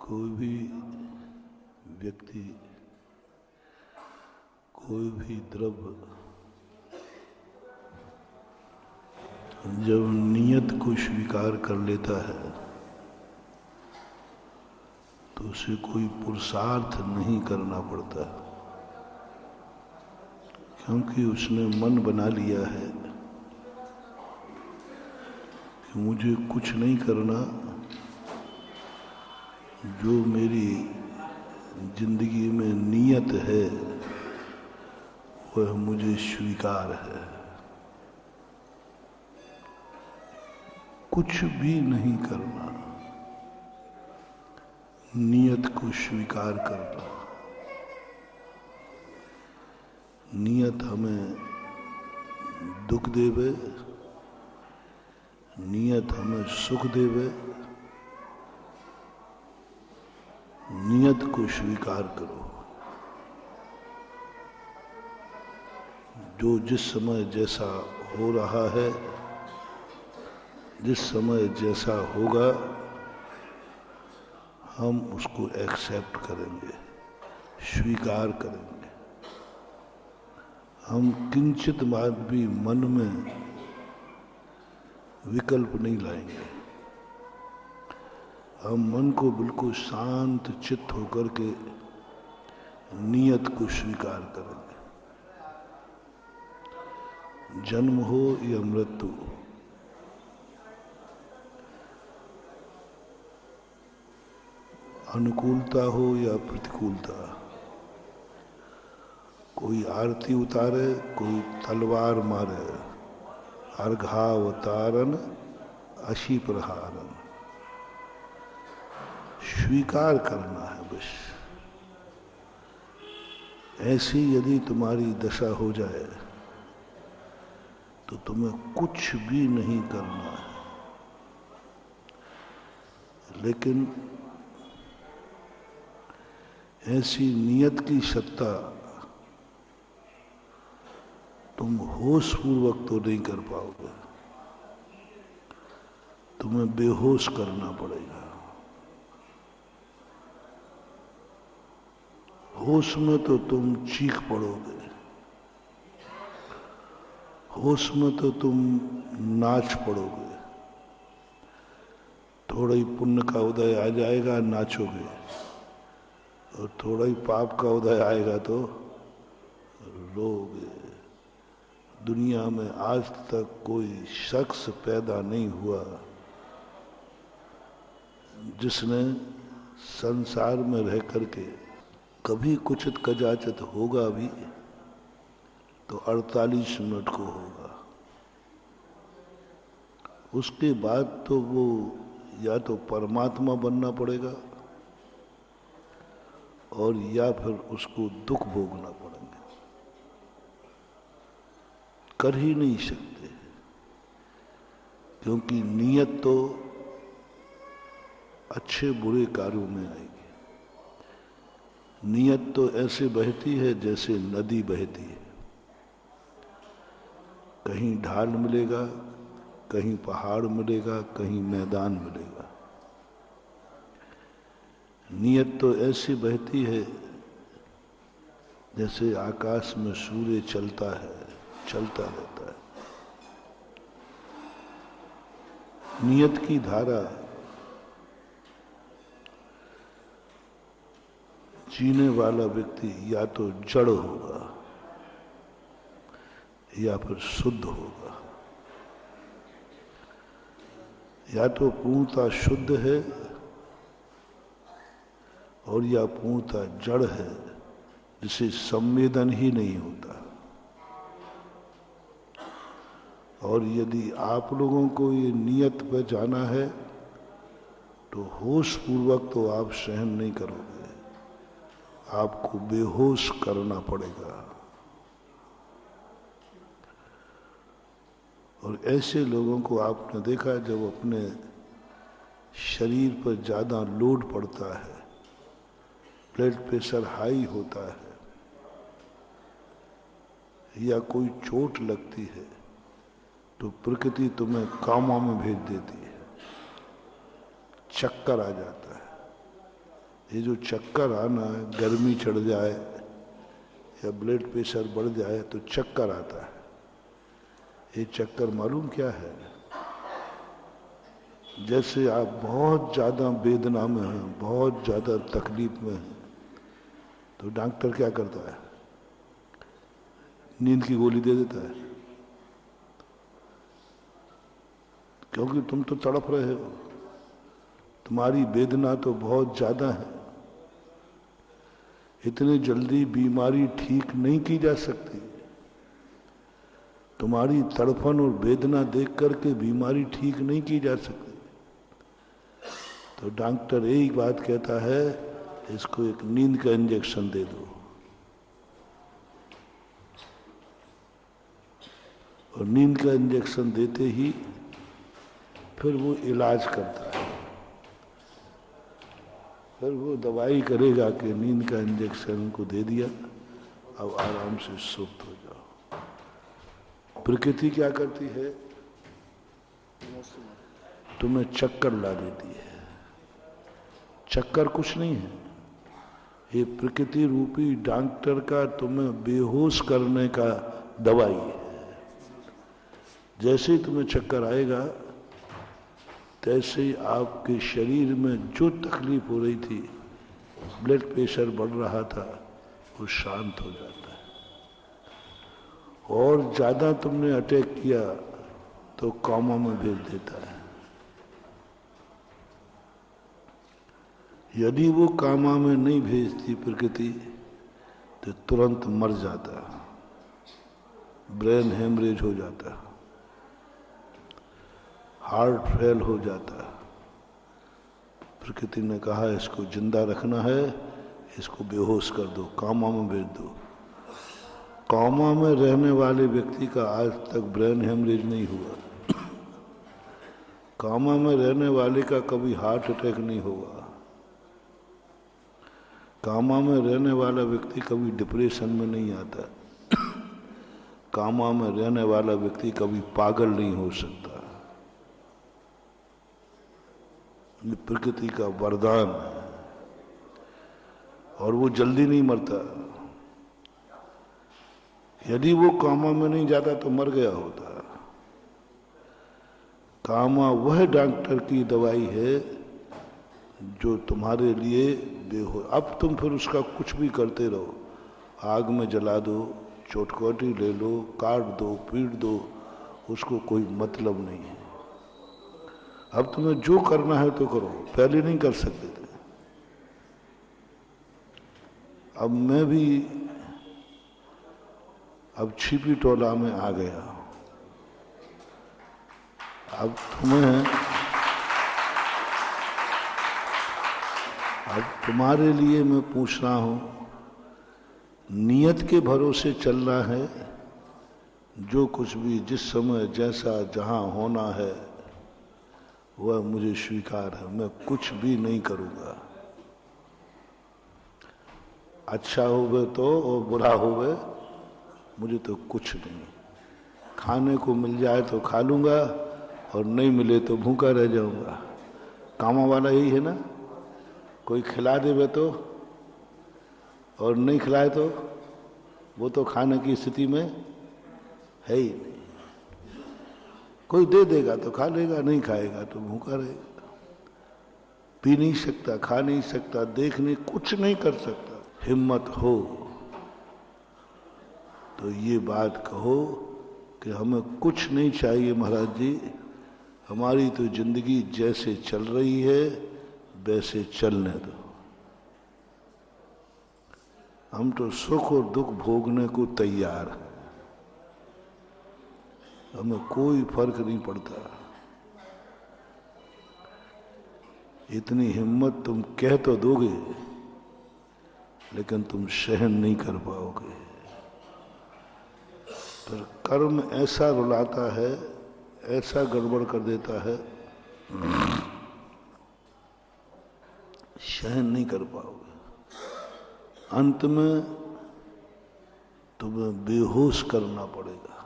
कोई भी व्यक्ति कोई भी द्रव्य जब नियत को स्वीकार कर लेता है तो उसे कोई पुरुषार्थ नहीं करना पड़ता, क्योंकि उसने मन बना लिया है कि मुझे कुछ नहीं करना, जो मेरी जिंदगी में नियत है वह मुझे स्वीकार है। कुछ भी नहीं करना, नियत को स्वीकार करना। नियत हमें दुख देवे, नियत हमें सुख देवे, नियत को स्वीकार करो। जो जिस समय जैसा हो रहा है, जिस समय जैसा होगा, हम उसको एक्सेप्ट करेंगे, स्वीकार करेंगे। हम किंचित बात भी मन में विकल्प नहीं लाएंगे। हम मन को बिल्कुल शांत चित्त होकर के नियत को स्वीकार करेंगे। जन्म हो या मृत्यु, अनुकूलता हो या प्रतिकूलता, कोई आरती उतारे, कोई तलवार मारे, अर्घावतारन अशी प्रहारन, स्वीकार करना है बस। ऐसी यदि तुम्हारी दशा हो जाए तो तुम्हें कुछ भी नहीं करना है। लेकिन ऐसी नियत की सत्ता तुम होश पूर्वक तो नहीं कर पाओगे, तुम्हें बेहोश करना पड़ेगा। होश में तो तुम चीख पड़ोगे, होश में तो तुम नाच पड़ोगे। थोड़ा ही पुण्य का उदय आ जाएगा, नाचोगे, और थोड़ा ही पाप का उदय आएगा तो रोगे। दुनिया में आज तक कोई शख्स पैदा नहीं हुआ जिसने संसार में रह करके कभी कुचित कजाचित होगा भी तो 48 मिनट को होगा। उसके बाद तो वो या तो परमात्मा बनना पड़ेगा और या फिर उसको दुख भोगना पड़ेगा। कर ही नहीं सकते, क्योंकि नियत तो अच्छे बुरे कार्यों में आएगी। नियत तो ऐसे बहती है जैसे नदी बहती है, कहीं ढाल मिलेगा, कहीं पहाड़ मिलेगा, कहीं मैदान मिलेगा। नियत तो ऐसी बहती है जैसे आकाश में सूर्य चलता है, चलता रहता है। नियत की धारा जीने वाला व्यक्ति या तो जड़ होगा या फिर शुद्ध होगा। या तो पूर्णतः शुद्ध है और या पूर्णतः जड़ है, जिसे संवेदन ही नहीं होता। और यदि आप लोगों को ये नियत पर जाना है तो होश पूर्वक तो आप सहन नहीं करोगे, आपको बेहोश करना पड़ेगा। और ऐसे लोगों को आपने देखा जब अपने शरीर पर ज्यादा लोड पड़ता है, ब्लड प्रेशर हाई होता है या कोई चोट लगती है, तो प्रकृति तुम्हें कामों में भेज देती है, चक्कर आ जाता है। ये जो चक्कर आना है, गर्मी चढ़ जाए या ब्लड प्रेशर बढ़ जाए तो चक्कर आता है, ये चक्कर मालूम क्या है? जैसे आप बहुत ज़्यादा वेदना में हैं, बहुत ज़्यादा तकलीफ में हैं, तो डॉक्टर क्या करता है? नींद की गोली दे देता है, क्योंकि तुम तो तड़प रहे हो, तुम्हारी वेदना तो बहुत ज़्यादा है, इतनी जल्दी बीमारी ठीक नहीं की जा सकती। तुम्हारी तड़फन और वेदना देख करके बीमारी ठीक नहीं की जा सकती। तो डॉक्टर एक बात कहता है, इसको एक नींद का इंजेक्शन दे दो, और नींद का इंजेक्शन देते ही फिर वो इलाज करता है, फिर वो दवाई करेगा कि नींद का इंजेक्शन को दे दिया, अब आराम से सुप्त हो जाओ। प्रकृति क्या करती है? तुम्हें चक्कर ला देती है। चक्कर कुछ नहीं है, ये प्रकृति रूपी डॉक्टर का तुम्हें बेहोश करने का दवाई है। जैसे ही तुम्हें चक्कर आएगा, तैसे ही आपके शरीर में जो तकलीफ हो रही थी, ब्लड प्रेशर बढ़ रहा था, वो शांत हो जाता है। और ज्यादा तुमने अटैक किया तो कोमा में भेज देता है। यदि वो कोमा में नहीं भेजती प्रकृति तो तुरंत मर जाता, ब्रेन हेमरेज हो जाता, हार्ट फेल हो जाता। प्रकृति ने कहा इसको जिंदा रखना है, इसको बेहोश कर दो, कोमा में भेज दो। कोमा में रहने वाले व्यक्ति का आज तक ब्रेन हेमरेज नहीं हुआ, कोमा में रहने वाले का कभी हार्ट अटैक नहीं होगा, कोमा में रहने वाला व्यक्ति कभी डिप्रेशन में नहीं आता, कोमा में रहने वाला व्यक्ति कभी पागल नहीं हो सकता। ये प्रकृति का वरदान है, और वो जल्दी नहीं मरता। यदि वो कोमा में नहीं जाता तो मर गया होता। कोमा वह डॉक्टर की दवाई है जो तुम्हारे लिए अब तुम फिर उसका कुछ भी करते रहो, आग में जला दो, चोटकोटी ले लो, काट दो, पीट दो, उसको कोई मतलब नहीं है। अब तुम्हें जो करना है तो करो, पहले नहीं कर सकते थे। अब मैं भी अब छिपी टोला में आ गया। अब तुम्हारे लिए मैं पूछ रहा हूं, नियत के भरोसे चलना है। जो कुछ भी जिस समय जैसा जहां होना है वह मुझे स्वीकार है, मैं कुछ भी नहीं करूंगा। अच्छा होवे तो और बुरा होवे, मुझे तो कुछ नहीं। खाने को मिल जाए तो खा लूंगा, और नहीं मिले तो भूखा रह जाऊंगा। कामा वाला यही है ना, कोई खिला देवे तो, और नहीं खिलाए तो वो तो खाने की स्थिति में है ही नहीं। कोई दे देगा तो खा लेगा, नहीं खाएगा तो भूखा रहेगा। पी नहीं सकता, खा नहीं सकता, देख नहीं, कुछ नहीं कर सकता। हिम्मत हो तो ये बात कहो कि हमें कुछ नहीं चाहिए महाराज जी, हमारी तो जिंदगी जैसे चल रही है वैसे चलने दो। हम तो सुख और दुख भोगने को तैयार हैं, हमें कोई फर्क नहीं पड़ता। इतनी हिम्मत तुम कह तो दोगे, लेकिन तुम सहन नहीं कर पाओगे। पर कर्म ऐसा रुलाता है, ऐसा गड़बड़ कर देता है, सहन नहीं कर पाओगे। अंत में तुम्हें बेहोश करना पड़ेगा।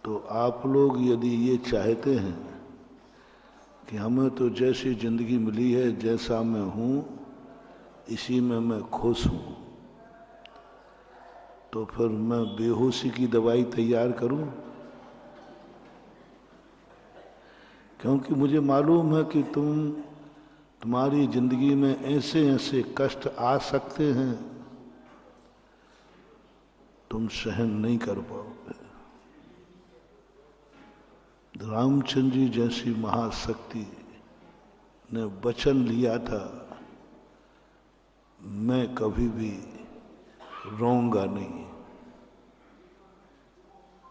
तो आप लोग यदि ये चाहते हैं कि हमें तो जैसी जिंदगी मिली है, जैसा मैं हूं इसी में मैं खुश हूं, तो फिर मैं बेहोशी की दवाई तैयार करूं? क्योंकि मुझे मालूम है कि तुम्हारी जिंदगी में ऐसे ऐसे कष्ट आ सकते हैं, तुम सहन नहीं कर पाओगे। रामचंद्र जी जैसी महाशक्ति ने वचन लिया था, मैं कभी भी रोऊंगा नहीं,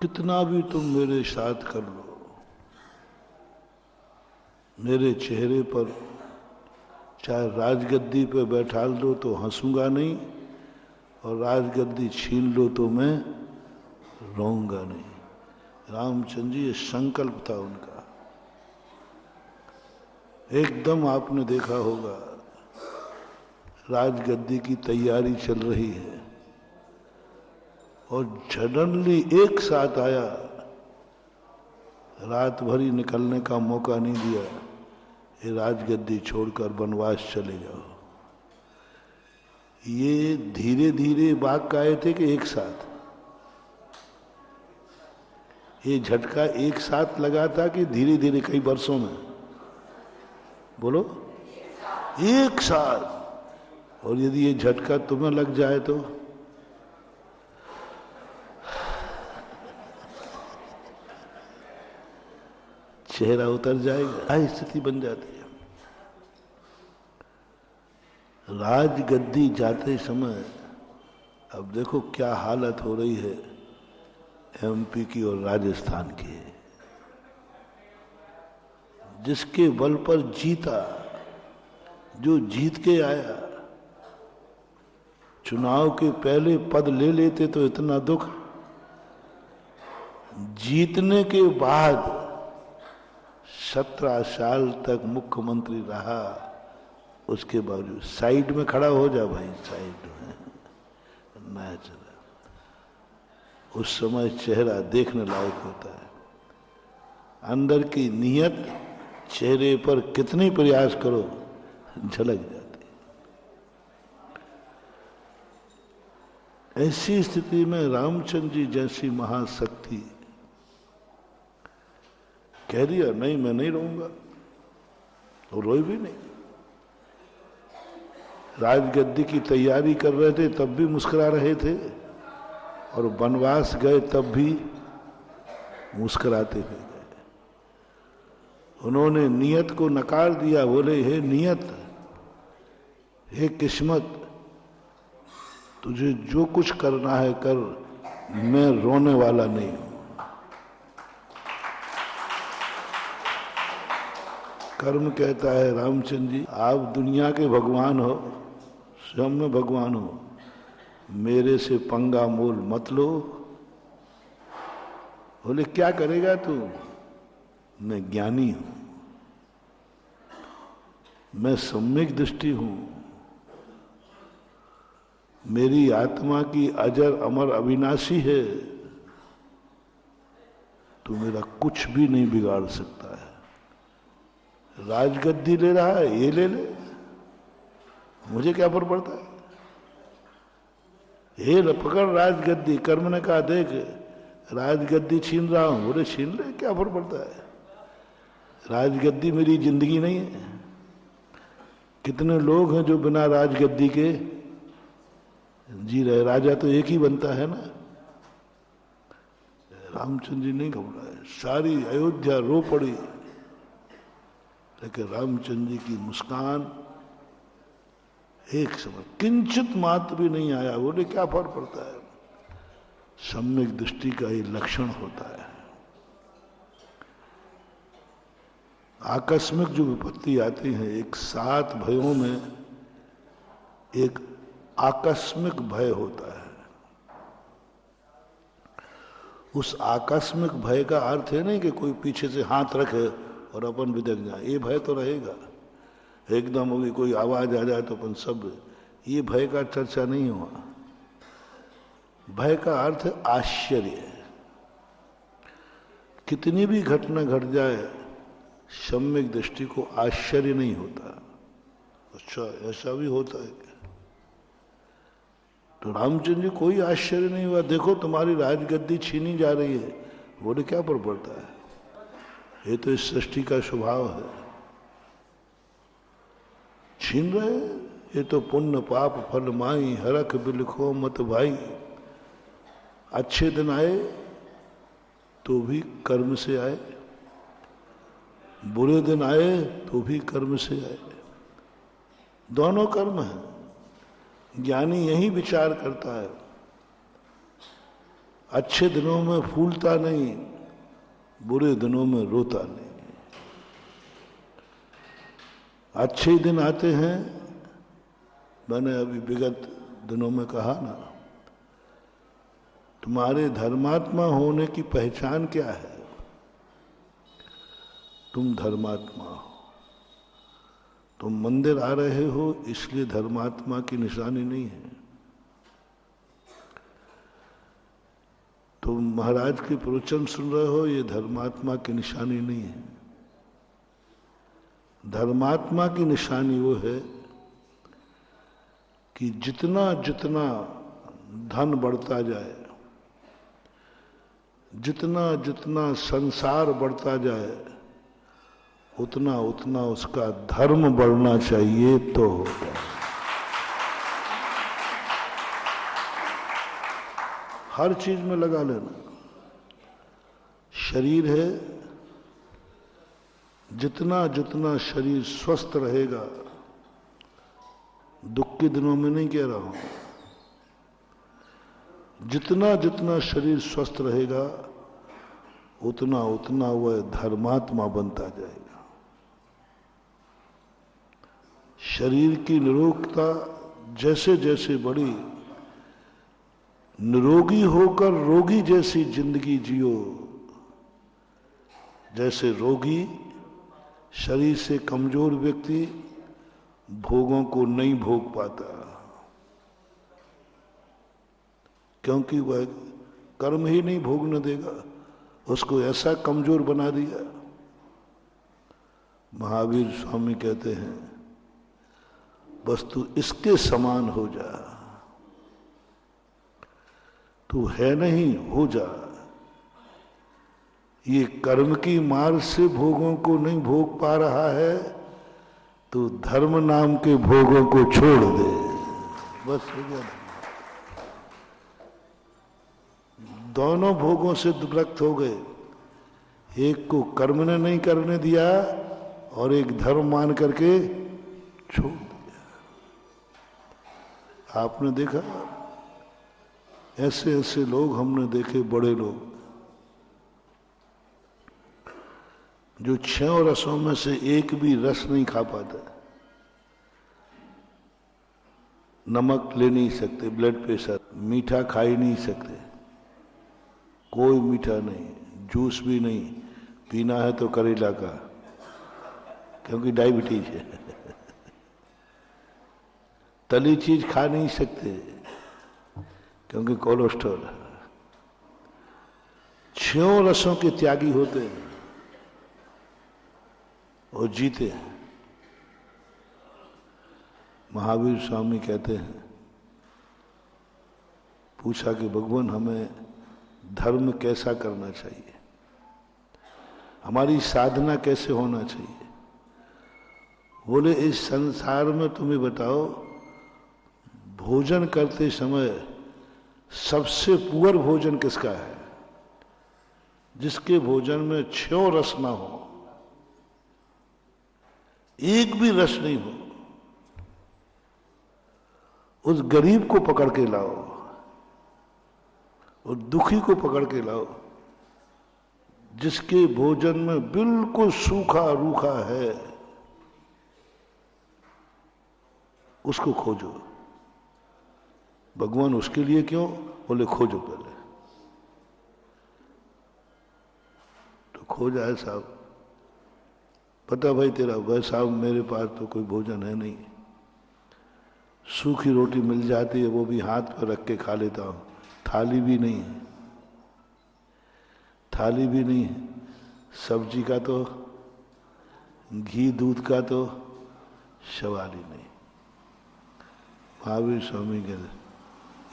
कितना भी तुम मेरे साथ कर लो, मेरे चेहरे पर चाहे राजगद्दी पे बैठाल दो तो हंसूंगा नहीं, और राजगद्दी छीन लो तो मैं रोऊंगा नहीं। रामचंद्र जी ये संकल्प था उनका। एकदम आपने देखा होगा राजगद्दी की तैयारी चल रही है और सडनली एक साथ आया, रात भरी निकलने का मौका नहीं दिया, ये राजगद्दी छोड़कर वनवास चले जाओ। ये धीरे धीरे वाक्य आए थे कि एक साथ? ये झटका एक साथ लगा था कि धीरे धीरे कई वर्षों में? बोलो, एक साथ। और यदि ये झटका तुम्हें लग जाए तो चेहरा उतर जाएगा, स्थिति बन जाती है। राजगद्दी जाते समय अब देखो क्या हालत हो रही है एमपी की और राजस्थान की। जिसके बल पर जीता, जो जीत के आया, चुनाव के पहले पद ले लेते तो इतना दुख, जीतने के बाद 17 साल तक मुख्यमंत्री रहा, उसके बावजूद साइड में खड़ा हो जा भाई, साइड में ना चला। उस समय चेहरा देखने लायक होता है, अंदर की नीयत चेहरे पर कितनी प्रयास करो झलक जाती। ऐसी स्थिति में रामचंद्र जी जैसी महाशक्ति कह दिया नहीं मैं नहीं रहूंगा, तो रोए भी नहीं। राजगद्दी की तैयारी कर रहे थे तब भी मुस्कुरा रहे थे, और वनवास गए तब भी मुस्कुराते हुए गए। उन्होंने नियत को नकार दिया, बोले हे नियत, हे किस्मत, तुझे जो कुछ करना है कर, मैं रोने वाला नहीं हूं। कर्म कहता है रामचंद्र जी आप दुनिया के भगवान हो, स्वयं में भगवान हो, मेरे से पंगा मोल मत लो। बोले क्या करेगा तू? मैं ज्ञानी हूं, मैं सम्यक दृष्टि हूं, मेरी आत्मा की अजर अमर अविनाशी है, तू मेरा कुछ भी नहीं बिगाड़ सकता है। राजगद्दी ले रहा है, ये ले ले, मुझे क्या फर्क पड़ता है? हे पकड़ राजगद्दी। कर्म ने कहा देख राजगद्दी छीन रहा हूं, बोले छीन ले, क्या फर्क पड़ता है? राजगद्दी मेरी जिंदगी नहीं है। कितने लोग हैं जो बिना राजगद्दी के जी रहे, राजा तो एक ही बनता है ना। रामचंद्र जी नहीं घबराए, सारी अयोध्या रो पड़ी, लेकिन रामचंद्र जी की मुस्कान एक समय किंचित मात्र भी नहीं आया। बोले क्या फर्क पड़ता है? सम्यक दृष्टि का ही लक्षण होता है। आकस्मिक जो विपत्ति आती है, एक 7 भयों में एक आकस्मिक भय होता है। उस आकस्मिक भय का अर्थ है नहीं कि कोई पीछे से हाथ रखे और अपन बिदक जाए, ये भय तो रहेगा। एकदम होगी कोई आवाज आ जाए तो अपन सब, ये भय का चर्चा नहीं हुआ। भय का अर्थ है आश्चर्य। कितनी भी घटना घट जाए, सम्यक दृष्टि को आश्चर्य नहीं होता। अच्छा, ऐसा भी होता है क्या? तो रामचंद्र जी कोई आश्चर्य नहीं हुआ, देखो तुम्हारी राजगद्दी छीनी जा रही है। बोले क्या पर पड़ता है, ये तो इस सृष्टि का स्वभाव है, छीन रहे, ये तो पुण्य पाप फल माई, हरख बिलखो मत भाई। अच्छे दिन आए तो भी कर्म से आए, बुरे दिन आए तो भी कर्म से आए, दोनों कर्म है। ज्ञानी यही विचार करता है, अच्छे दिनों में फूलता नहीं, बुरे दिनों में रोता नहीं। अच्छे दिन आते हैं, मैंने अभी विगत दिनों में कहा ना, तुम्हारे धर्मात्मा होने की पहचान क्या है? तुम धर्मात्मा हो। तुम मंदिर आ रहे हो इसलिए धर्मात्मा की निशानी नहीं है। तुम महाराज के प्रवचन सुन रहे हो, ये धर्मात्मा की निशानी नहीं है। धर्मात्मा की निशानी वो है कि जितना जितना धन बढ़ता जाए, जितना जितना संसार बढ़ता जाए, उतना उतना उसका धर्म बढ़ना चाहिए तो होगा। हर चीज में लगा लेना। शरीर है, जितना जितना शरीर स्वस्थ रहेगा, दुख के दिनों में नहीं कह रहा हूं, जितना जितना शरीर स्वस्थ रहेगा उतना उतना वह धर्मात्मा बनता जाएगा। शरीर की निरोगता जैसे जैसे बढ़ी, निरोगी होकर रोगी जैसी जिंदगी जियो। जैसे रोगी शरीर से कमजोर व्यक्ति भोगों को नहीं भोग पाता, क्योंकि वह कर्म ही नहीं भोगने देगा, उसको ऐसा कमजोर बना दिया। महावीर स्वामी कहते हैं, बस तू इसके समान हो जा, तू है नहीं हो जा। ये कर्म की मार से भोगों को नहीं भोग पा रहा है, तो धर्म नाम के भोगों को छोड़ दे, बस हो गया। दोनों भोगों से विरक्त हो गए, एक को कर्म ने नहीं करने दिया और एक धर्म मान करके छोड़ दिया। आपने देखा, ऐसे ऐसे लोग हमने देखे, बड़े लोग जो 6 रसों में से एक भी रस नहीं खा पाते। नमक ले नहीं सकते, ब्लड प्रेशर, मीठा खा ही नहीं सकते, कोई मीठा नहीं, जूस भी नहीं, पीना है तो करेला का, क्योंकि डायबिटीज है। तली चीज खा नहीं सकते क्योंकि कोलेस्ट्रॉल है। 6 रसों के त्यागी होते हैं और जीते हैं। महावीर स्वामी कहते हैं, पूछा कि भगवान हमें धर्म कैसा करना चाहिए, हमारी साधना कैसे होना चाहिए? बोले इस संसार में तुम्हें बताओ, भोजन करते समय सबसे पुअर भोजन किसका है? जिसके भोजन में 6 रस ना हो, एक भी रस नहीं हो, उस गरीब को पकड़ के लाओ और दुखी को पकड़ के लाओ। जिसके भोजन में बिल्कुल सूखा रूखा है, उसको खोजो। भगवान उसके लिए क्यों? बोले खोजो पहले। तो खोज आए साहब, पता भाई तेरा, वह साहब मेरे पास तो कोई भोजन है नहीं, सूखी रोटी मिल जाती है वो भी हाथ पर रख के खा लेता हूं, थाली भी नहीं है, थाली भी नहीं है, सब्जी का तो घी दूध का तो सवाल ही नहीं। महावीर स्वामी के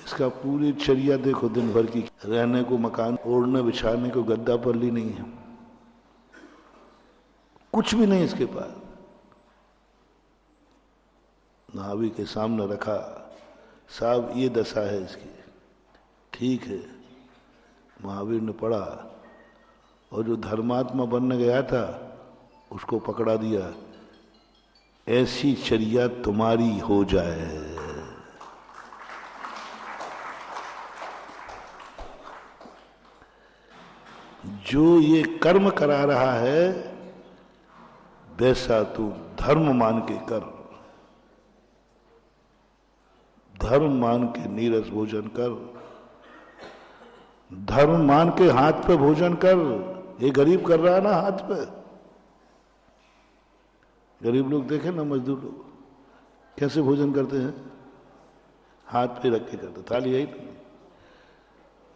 इसका पूरी चर्या देखो, दिन भर की, रहने को मकान, ओढ़ने बिछाने को गद्दा पल्ली नहीं है, कुछ भी नहीं इसके पास। महावीर के सामने रखा, साहब ये दशा है इसकी, ठीक है। महावीर ने पढ़ा और जो धर्मात्मा बनने गया था उसको पकड़ा दिया, ऐसी चर्या तुम्हारी हो जाए। जो ये कर्म करा रहा है वैसा तू धर्म मान के कर, धर्म मान के नीरस भोजन कर, धर्म मान के हाथ पे भोजन कर। ये गरीब कर रहा है ना हाथ पे, गरीब लोग देखे ना, मजदूर लोग कैसे भोजन करते हैं, हाथ पे रख के करते, थाली यही नहीं।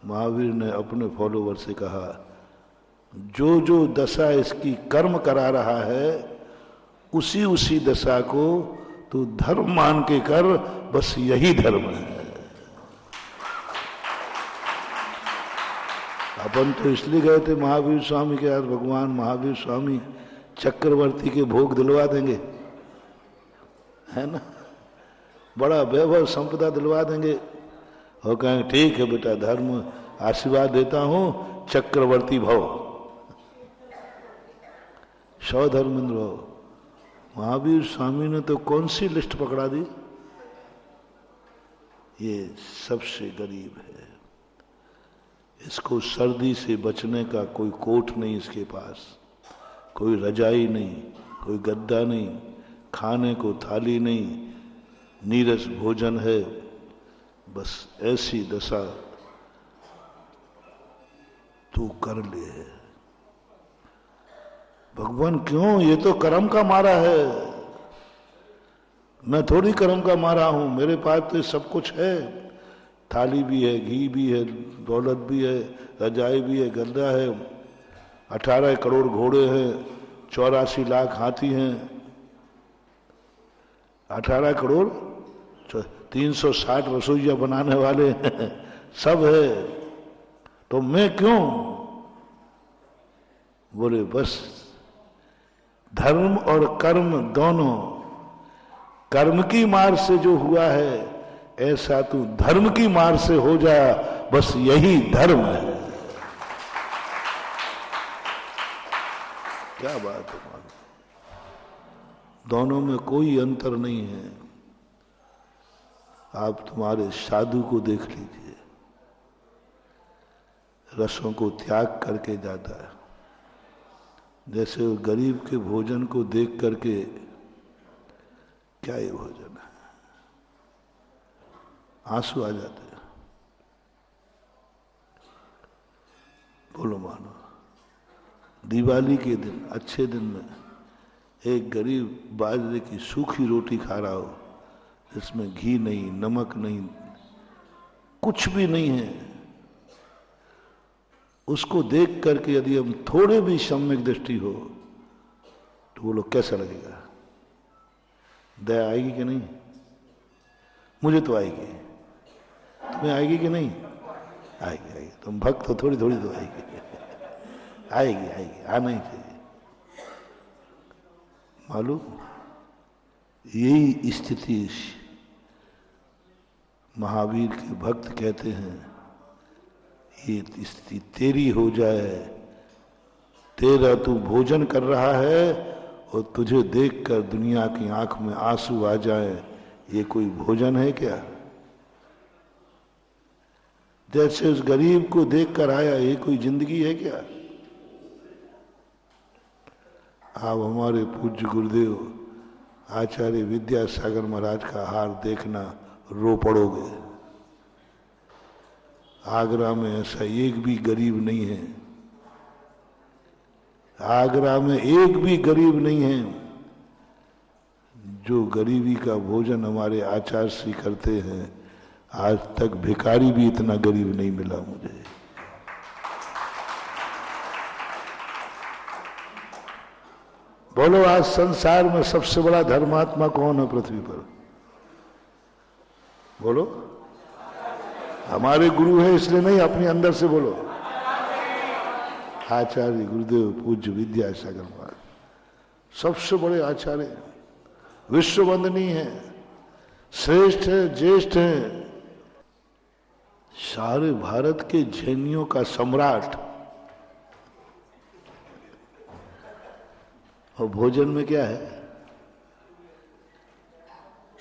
महावीर ने अपने फॉलोवर से कहा, जो जो दशा इसकी कर्म करा रहा है उसी उसी दशा को तू धर्म मान के कर, बस यही धर्म है। अपन तो इसलिए गए थे महावीर स्वामी के, आज भगवान महावीर स्वामी चक्रवर्ती के भोग दिलवा देंगे, है ना, बड़ा वैभव संपदा दिलवा देंगे और कहेंगे ठीक है बेटा, धर्म आशीर्वाद देता हूं, चक्रवर्ती भव, सौ धर्मेंद्र भव। महावीर स्वामी ने तो कौन सी लिस्ट पकड़ा दी, ये सबसे गरीब है, इसको सर्दी से बचने का कोई कोट नहीं इसके पास, कोई रजाई नहीं, कोई गद्दा नहीं, खाने को थाली नहीं, नीरस भोजन है, बस ऐसी दशा तू कर ले। भगवान क्यों, ये तो कर्म का मारा है, मैं थोड़ी कर्म का मारा हूं, मेरे पास तो सब कुछ है, थाली भी है, घी भी है, दौलत भी है, रजाई भी है, गद्दा है, 18 करोड़ घोड़े हैं, 84 लाख हाथी हैं, 18 करोड़ 360 रसोइया बनाने वाले हैं, सब है, तो मैं क्यों? बोले बस धर्म और कर्म दोनों, कर्म की मार से जो हुआ है ऐसा तू धर्म की मार से हो जा, बस यही धर्म है। क्या बात है मालूम, दोनों में कोई अंतर नहीं है। आप तुम्हारे साधु को देख लीजिए, रसों को त्याग करके जाता है, जैसे वो गरीब के भोजन को देख करके, क्या ये भोजन है, आंसू आ जाते हैं। बोलो मानो, दिवाली के दिन, अच्छे दिन में एक गरीब बाजरे की सूखी रोटी खा रहा हो, जिसमें घी नहीं, नमक नहीं, कुछ भी नहीं है, उसको देख करके यदि हम थोड़े भी सम्यक दृष्टि हो तो वो लोग कैसा लगेगा, दया आएगी कि नहीं? मुझे तो आएगी, तुम्हें आएगी कि नहीं? आएगी, आएगी, तुम भक्त हो, थोड़ी थोड़ी तो आएगी, आएगी, आएगी, आना ही चाहिए। मालूम, यही स्थिति महावीर के भक्त कहते हैं, ये स्थिति तेरी हो जाए, तेरा तू भोजन कर रहा है और तुझे देखकर दुनिया की आंख में आंसू आ जाए, ये कोई भोजन है क्या? जैसे उस गरीब को देखकर आया, ये कोई जिंदगी है क्या? आप हमारे पूज्य गुरुदेव आचार्य विद्यासागर महाराज का हार देखना, रो पड़ोगे। आगरा में ऐसा एक भी गरीब नहीं है, आगरा में एक भी गरीब नहीं है जो गरीबी का भोजन हमारे आचार्य श्री करते हैं। आज तक भिखारी भी इतना गरीब नहीं मिला मुझे। बोलो आज संसार में सबसे बड़ा धर्मात्मा कौन है पृथ्वी पर? बोलो। हमारे गुरु है इसलिए नहीं, अपने अंदर से बोलो। आचार्य गुरुदेव पूज्य विद्यासागर महाराज सबसे बड़े आचार्य, विश्व वंदनीय है, श्रेष्ठ है, ज्येष्ठ है, सारे भारत के जैनियों का सम्राट। और भोजन में क्या है?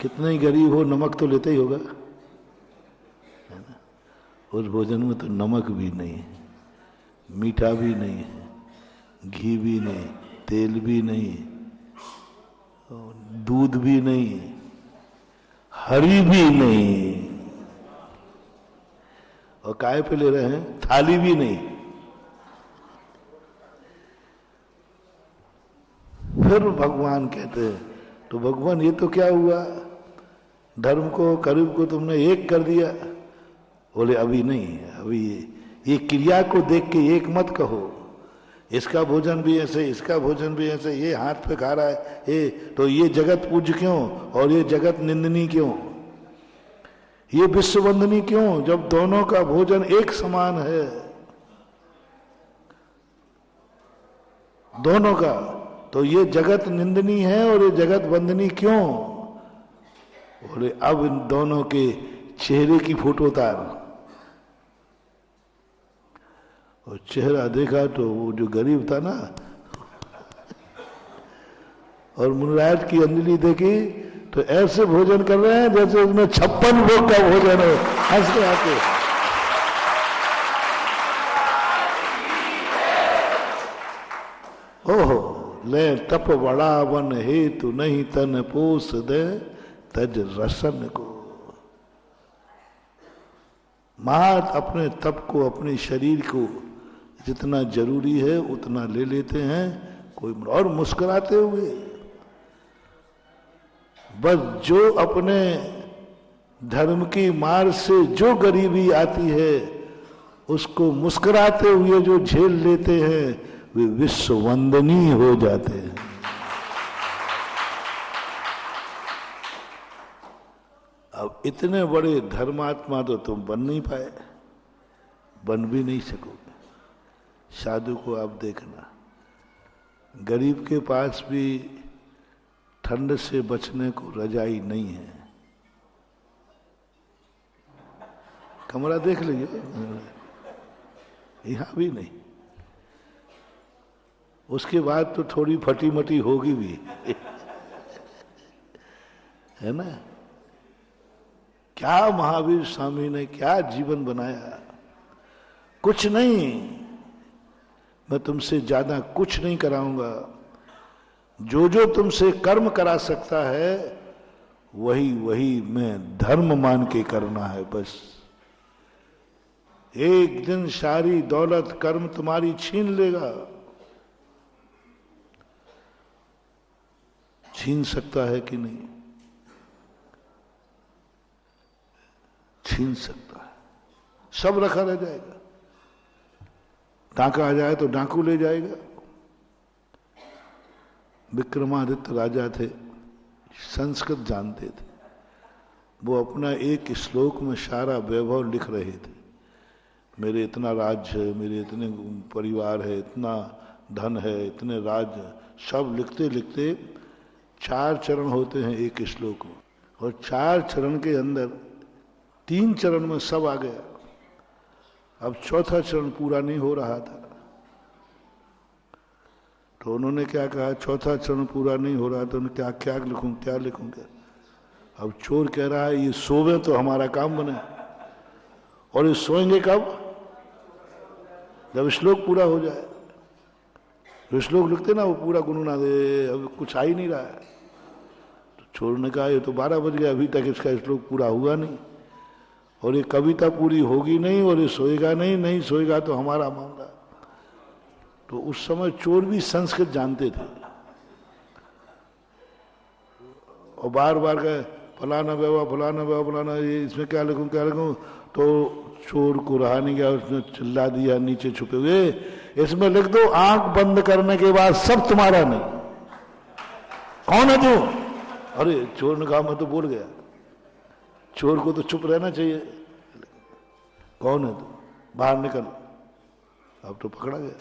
कितना ही गरीब हो नमक तो लेते ही होगा, है ना? उस भोजन में तो नमक भी नहीं है, मीठा भी नहीं है, घी भी नहीं, तेल भी नहीं, दूध भी नहीं, हरी भी नहीं, और काय पे ले रहे हैं? थाली भी नहीं। फिर भगवान कहते हैं, तो भगवान ये तो क्या हुआ, धर्म को करीब को तुमने एक कर दिया। बोले अभी नहीं, अभी ये क्रिया को देख के एक मत कहो, इसका भोजन भी ऐसे, इसका भोजन भी ऐसे, ये हाथ पे खा रहा है ये, तो ये जगत पूज्य क्यों और ये जगत निंदनीय क्यों, ये विश्ववंदनीय क्यों, जब दोनों का भोजन एक समान है दोनों का, तो ये जगत निंदनीय है और ये जगत वंदनीय क्यों? बोले अब इन दोनों के चेहरे की फोटो उतार, और चेहरा देखा तो वो जो गरीब था ना, और मुनिराज की अंजलि देखी तो ऐसे भोजन कर रहे हैं जैसे उसमें 56 भोग का भोजन हो, हंस के आते। ओहो ले तप बड़ा वन हेतु नहीं तन पोस दे तज रसन को। महात अपने तप को, अपने शरीर को जितना जरूरी है उतना ले लेते हैं, कोई और मुस्कुराते हुए। बस जो अपने धर्म की मार से जो गरीबी आती है उसको मुस्कुराते हुए जो झेल लेते हैं वे विश्व वंदनीय हो जाते हैं। अब इतने बड़े धर्मात्मा तो तुम बन नहीं पाए, बन भी नहीं सकोगे। साधु को आप देखना, गरीब के पास भी ठंड से बचने को रजाई नहीं है। कमरा देख लीजिए, यहां भी नहीं। उसके बाद तो थोड़ी फटी मटी होगी भी है ना। क्या महावीर स्वामी ने क्या जीवन बनाया, कुछ नहीं। मैं तुमसे ज्यादा कुछ नहीं कराऊंगा, जो जो तुमसे कर्म करा सकता है वही वही मैं धर्म मान के करना है बस। एक दिन सारी दौलत कर्म तुम्हारी छीन लेगा, छीन सकता है कि नहीं? छीन सकता है, सब रखा रह जाएगा। डाका आ जाए तो डाकू ले जाएगा। विक्रमादित्य राजा थे, संस्कृत जानते थे, वो अपना एक श्लोक में सारा वैभव लिख रहे थे। मेरे इतना राज्य है, मेरे इतने परिवार है, इतना धन है, इतने राज्य, सब लिखते लिखते 4 चरण होते हैं एक श्लोक में, और 4 चरण के अंदर 3 चरण में सब आ गया। अब 4था चरण पूरा नहीं हो रहा था, तो उन्होंने क्या कहा, 4था चरण पूरा नहीं हो रहा, तो उन्होंने क्या लिखूं, क्या लिखूंगा। अब चोर कह रहा है ये सोवे तो हमारा काम बने, और ये सोएंगे कब? जब श्लोक पूरा हो जाए। जो श्लोक लिखते ना वो पूरा गुनगुना दे, अब कुछ आ ही नहीं रहा है। तो चोर ने कहा ये तो 12 बज गया, अभी तक इसका श्लोक पूरा हुआ नहीं, और ये कविता पूरी होगी नहीं, और ये सोएगा नहीं, नहीं सोएगा तो हमारा मामला। तो उस समय चोर भी संस्कृत जानते थे, और बार बार कहे फलाना व्यवहार, फलाना व्यवहार, फलाना, ये इसमें क्या लिखूं, क्या लिखूं। तो चोर को रहा नहीं गया, उसने चिल्ला दिया नीचे छुपे हुए, इसमें लिख दो आंख बंद करने के बाद सब तुम्हारा नहीं। कौन है तू? अरे चोर ने कहा मैं तो बोल गया, चोर को तो चुप रहना चाहिए। कौन है तू? बाहर निकल। अब तो पकड़ा गया।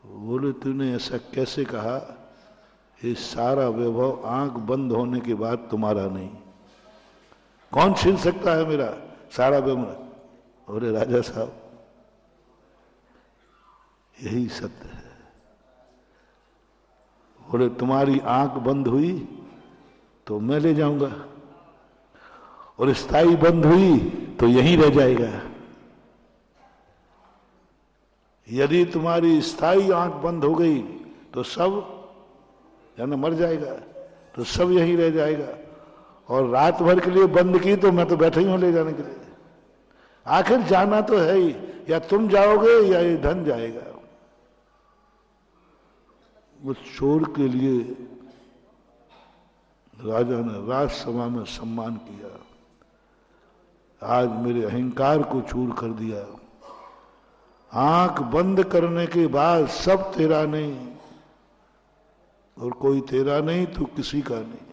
बोले तूने ऐसा कैसे कहा? ये सारा वैभव आंख बंद होने के बाद तुम्हारा नहीं, कौन छीन सकता है मेरा सारा वैभव? बोले राजा साहब यही सत्य है। बोले तुम्हारी आंख बंद हुई तो मैं ले जाऊंगा, और स्थाई बंद हुई तो यहीं रह जाएगा। यदि तुम्हारी स्थाई आंख बंद हो गई तो सब यानी मर जाएगा, तो सब यहीं रह जाएगा। और रात भर के लिए बंद की तो मैं तो बैठा ही हूं ले जाने के लिए। आखिर जाना तो है ही, या तुम जाओगे या ये धन जाएगा। उस चोर के लिए राजा ने राजसभा में सम्मान किया। आज मेरे अहंकार को चूर कर दिया। आंख बंद करने के बाद सब तेरा नहीं, और कोई तेरा नहीं तो किसी का नहीं।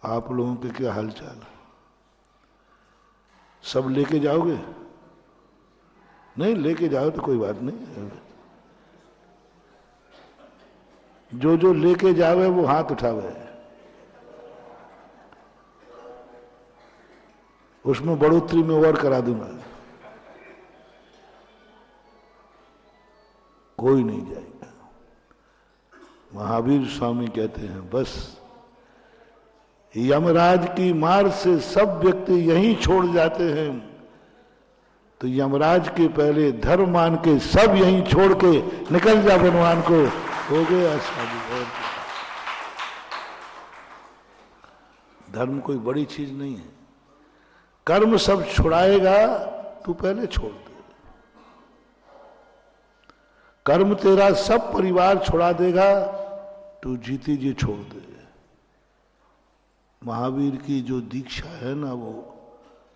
आप लोगों के क्या हालचाल? सब लेके जाओगे? नहीं लेके जाओ तो कोई बात नहीं। जो जो लेके जावे वो हाथ उठावे। उसमें बढ़ोतरी में और करा दूंगा। कोई नहीं जाएगा। महावीर स्वामी कहते हैं बस यमराज की मार से सब व्यक्ति यहीं छोड़ जाते हैं, तो यमराज के पहले धर्म मान के सब यहीं छोड़ के निकल जा बनवान को। हो गया शादी। और धर्म कोई बड़ी चीज नहीं है। कर्म सब छुड़ाएगा, तू पहले छोड़ दे। कर्म तेरा सब परिवार छुड़ा देगा, तू जीती जी छोड़ दे। महावीर की जो दीक्षा है ना वो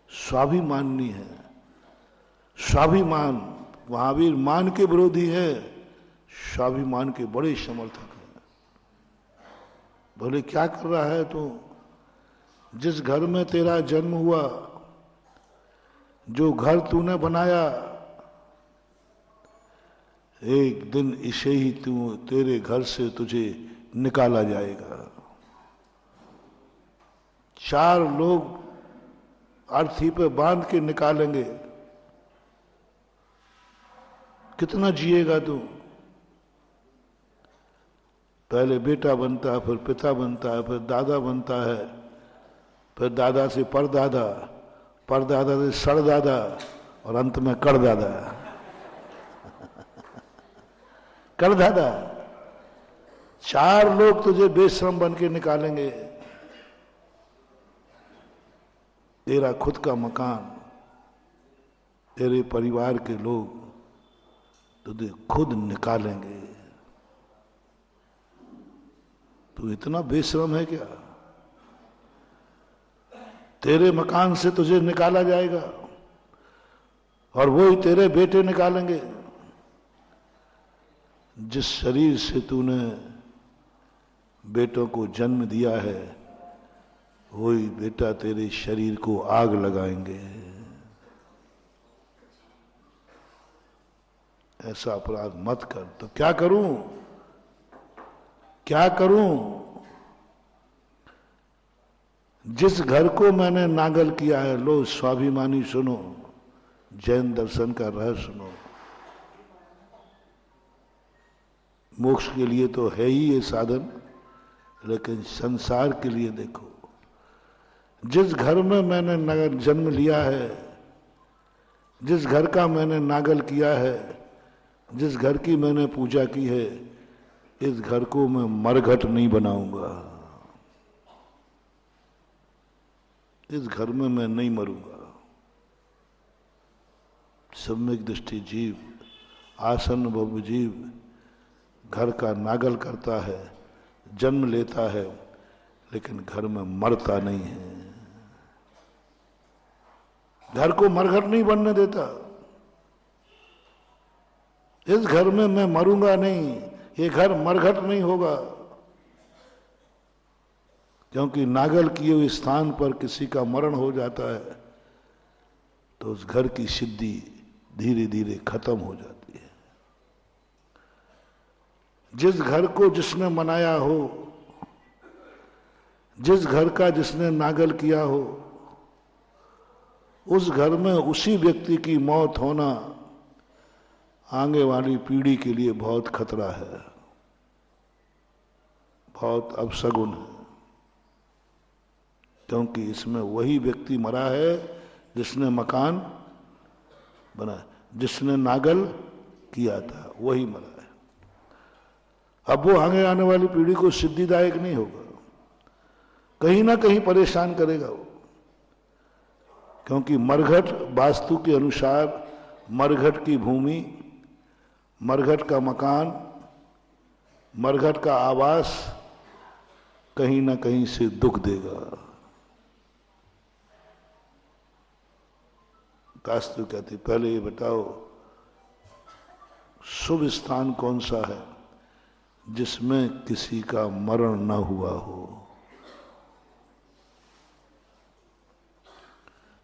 स्वाभिमानी है। स्वाभिमान, महावीर मान के विरोधी है, स्वाभिमान के बड़े समर्थक हैं। बोले क्या कर रहा है तू? जिस घर में तेरा जन्म हुआ, जो घर तूने बनाया, एक दिन इसे ही तेरे घर से तुझे निकाला जाएगा। 4 लोग अर्थी पे बांध के निकालेंगे। कितना जिएगा तू? पहले बेटा बनता है, फिर पिता बनता है, फिर दादा बनता है, फिर दादा से परदादा, परदादा से सड़दादा, और अंत में करदादा। करदादा। 4 लोग तुझे बेश्रम बन के निकालेंगे। तेरा खुद का मकान, तेरे परिवार के लोग तुझे खुद निकालेंगे। तू इतना बेशरम है क्या? तेरे मकान से तुझे निकाला जाएगा और वो ही तेरे बेटे निकालेंगे। जिस शरीर से तूने बेटों को जन्म दिया है, वही बेटा तेरे शरीर को आग लगाएंगे। ऐसा अपराध मत कर। तो क्या करूं? क्या करूं? जिस घर को मैंने नागल किया है, लो स्वाभिमानी सुनो, जैन दर्शन का रहस्य सुनो। मोक्ष के लिए तो है ही ये साधन, लेकिन संसार के लिए देखो। जिस घर में मैंने नगर जन्म लिया है, जिस घर का मैंने नागल किया है, जिस घर की मैंने पूजा की है, इस घर को मैं मरघट नहीं बनाऊंगा। इस घर में मैं नहीं मरूंगा। सम्यक दृष्टि जीव, आसन भव जीव घर का नागल करता है, जन्म लेता है, लेकिन घर में मरता नहीं है। घर को मरघट नहीं बनने देता। इस घर में मैं मरूंगा नहीं, ये घर मरघट नहीं होगा। क्योंकि नागल किए हुए स्थान पर किसी का मरण हो जाता है तो उस घर की सिद्धि धीरे धीरे खत्म हो जाती है। जिस घर को जिसने मनाया हो, जिस घर का जिसने नागल किया हो, उस घर में उसी व्यक्ति की मौत होना आगे वाली पीढ़ी के लिए बहुत खतरा है, बहुत अपशगुन है। क्योंकि इसमें वही व्यक्ति मरा है जिसने मकान बनाया, जिसने नागल किया था, वही मरा है। अब वो आगे आने वाली पीढ़ी को सिद्धिदायक नहीं होगा, कहीं ना कहीं परेशान करेगा वो। क्योंकि मरघट वास्तु के अनुसार मरघट की भूमि, मरघट का मकान, मरघट का आवास कहीं ना कहीं से दुख देगा। वास्तु कहती पहले ये बताओ शुभ स्थान कौन सा है जिसमें किसी का मरण न हुआ हो।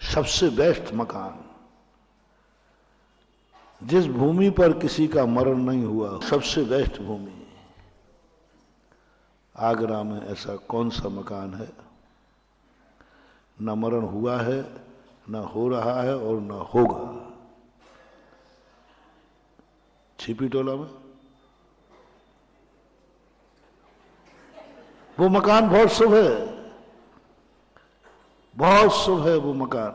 सबसे बेस्ट मकान, जिस भूमि पर किसी का मरण नहीं हुआ, सबसे बेस्ट भूमि। आगरा में ऐसा कौन सा मकान है न मरण हुआ है, न हो रहा है और न होगा? छिपी टोला में वो मकान बहुत शुभ है, बहुत शुभ है वो मकान।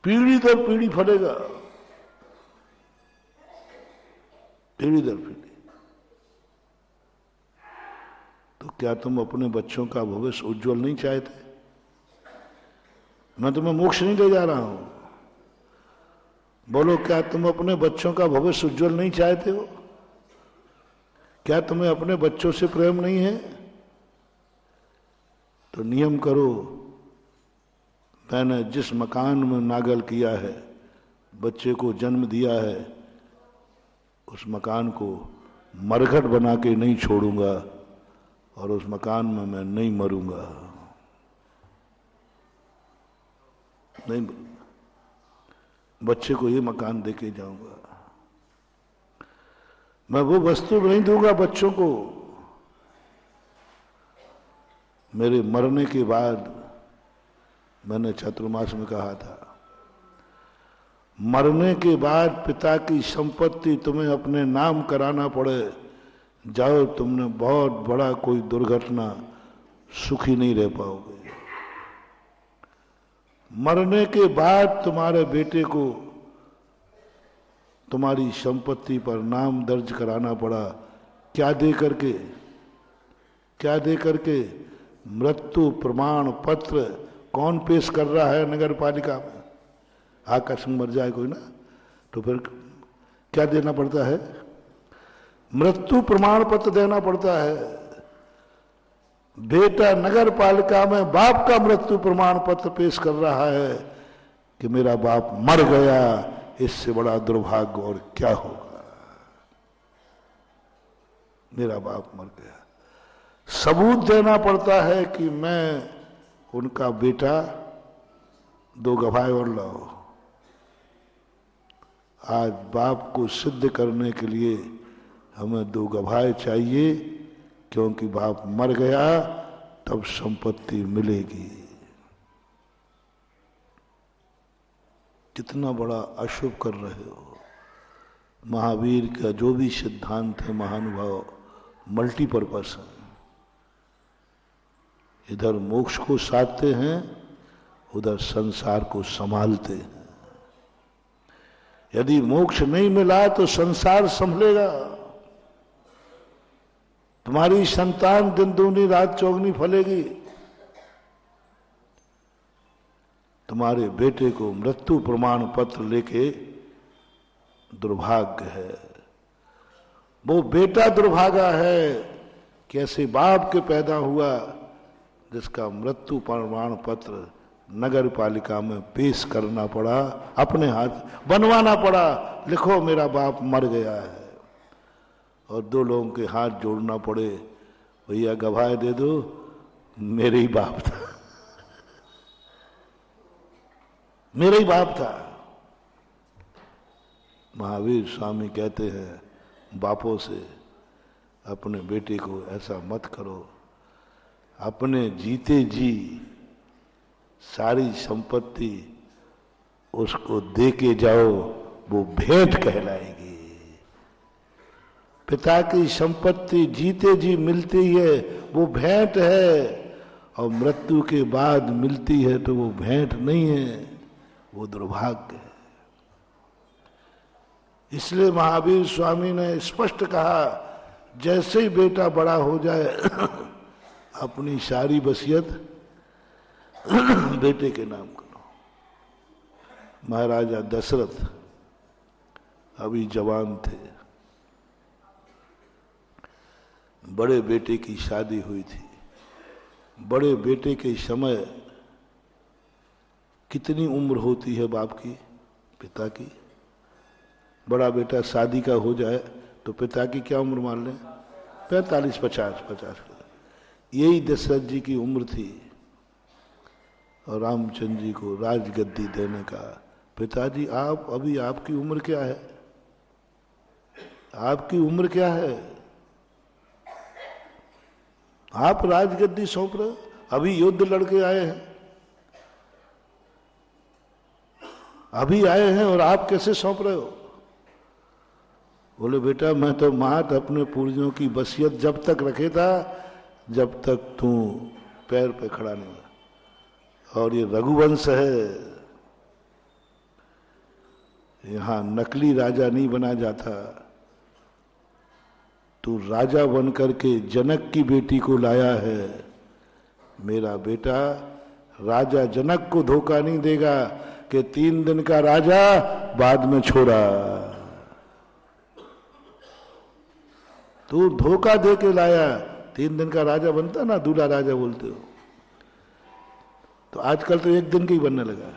पीढ़ी दर पीढ़ी फलेगा, पीढ़ी दर पीढ़ी। तो क्या तुम अपने बच्चों का भविष्य उज्जवल नहीं चाहते? मैं तुम्हें मोक्ष नहीं ले जा रहा हूं। बोलो, क्या तुम अपने बच्चों का भविष्य उज्जवल नहीं चाहते हो? क्या तुम्हें अपने बच्चों से प्रेम नहीं है? तो नियम करो, मैंने जिस मकान में नागल किया है, बच्चे को जन्म दिया है, उस मकान को मरघट बना के नहीं छोड़ूंगा और उस मकान में मैं नहीं मरूंगा, नहीं। बच्चे को ये मकान देके जाऊंगा। मैं वो वस्तु नहीं दूंगा बच्चों को। मेरे मरने के बाद, मैंने चातुर्मास में कहा था, मरने के बाद पिता की संपत्ति तुम्हें अपने नाम कराना पड़े, जाओ, तुमने बहुत बड़ा कोई दुर्घटना, सुखी नहीं रह पाओगे। मरने के बाद तुम्हारे बेटे को तुम्हारी संपत्ति पर नाम दर्ज कराना पड़ा, क्या दे करके? क्या दे करके? मृत्यु प्रमाण पत्र कौन पेश कर रहा है नगर पालिका में? आकस्मिक मर जाए कोई ना, तो फिर क्या देना पड़ता है? मृत्यु प्रमाण पत्र देना पड़ता है। बेटा नगर पालिका में बाप का मृत्यु प्रमाण पत्र पेश कर रहा है कि मेरा बाप मर गया, इससे बड़ा दुर्भाग्य और क्या होगा, मेरा बाप मर गया। सबूत देना पड़ता है कि मैं उनका बेटा, दो गवाह और लाओ। आज बाप को सिद्ध करने के लिए हमें दो गवाह चाहिए, क्योंकि बाप मर गया तब संपत्ति मिलेगी। कितना बड़ा अशुभ कर रहे हो। महावीर का जो भी सिद्धांत है, महानुभाव मल्टीपर्पस है। इधर मोक्ष को साधते हैं, उधर संसार को संभालते हैं। यदि मोक्ष नहीं मिला तो संसार संभलेगा। तुम्हारी संतान दिन दूनी रात चौगनी फलेगी। तुम्हारे बेटे को मृत्यु प्रमाण पत्र लेके दुर्भाग्य है। वो बेटा दुर्भागा है कि ऐसे बाप के पैदा हुआ जिसका मृत्यु प्रमाण पत्र नगर पालिका में पेश करना पड़ा, अपने हाथ बनवाना पड़ा, लिखो मेरा बाप मर गया है। और 2 लोगों के हाथ जोड़ना पड़े, भैया गवाह दे दो मेरे ही बाप था, मेरा ही बाप था। महावीर स्वामी कहते हैं बापों से अपने बेटे को ऐसा मत करो, अपने जीते जी सारी संपत्ति उसको दे के जाओ, वो भेंट कहलाएगी। पिता की संपत्ति जीते जी मिलती है वो भेंट है, और मृत्यु के बाद मिलती है तो वो भेंट नहीं है, वो दुर्भाग्य है। इसलिए महावीर स्वामी ने स्पष्ट कहा, जैसे ही बेटा बड़ा हो जाए अपनी सारी वसीयत बेटे के नाम करो। महाराजा दशरथ अभी जवान थे, बड़े बेटे की शादी हुई थी। बड़े बेटे के समय कितनी उम्र होती है बाप की, पिता की? बड़ा बेटा शादी का हो जाए तो पिता की क्या उम्र मान लें? 45-50। यही दशरथ जी की उम्र थी, और रामचंद्र जी को राजगद्दी देने का। पिताजी आप अभी, आपकी उम्र क्या है? आपकी उम्र क्या है? आप राजगद्दी सौंप रहे हो? अभी युद्ध लड़के आए हैं, अभी आए हैं, और आप कैसे सौंप रहे हो? बोले बेटा मैं तो मात अपने पूर्वजों की वसीयत जब तक रखे था जब तक तू पैर पे खड़ा नहीं हुआ। और ये रघुवंश है, यहां नकली राजा नहीं बना जाता। तू राजा बन करके जनक की बेटी को लाया है। मेरा बेटा राजा जनक को धोखा नहीं देगा कि 3 दिन का राजा बाद में छोड़ा। तू धोखा दे के लाया, 3 दिन का राजा बनता ना, दूल्हा राजा बोलते हो। तो आजकल तो 1 दिन का ही बनने लगा।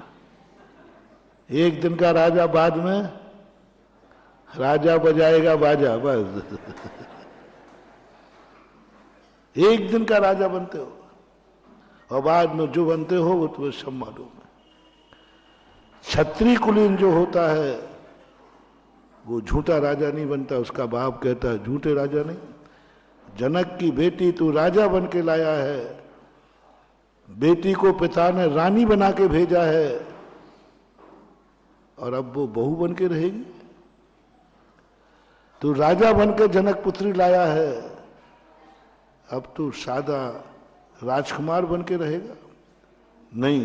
1 दिन का राजा, बाद में राजा बजाएगा बाजा, बस 1 दिन का राजा बनते हो, और बाद में जो बनते हो वो तुम्हें सब मालूम है। क्षत्रिय कुलीन जो होता है वो झूठा राजा नहीं बनता। उसका बाप कहता है झूठे राजा नहीं, जनक की बेटी तू राजा बन के लाया है, बेटी को पिता ने रानी बना के भेजा है, और अब वो बहू बन के रहेगी। तू राजा बन के जनक पुत्री लाया है, अब तू सादा राजकुमार बन के रहेगा? नहीं,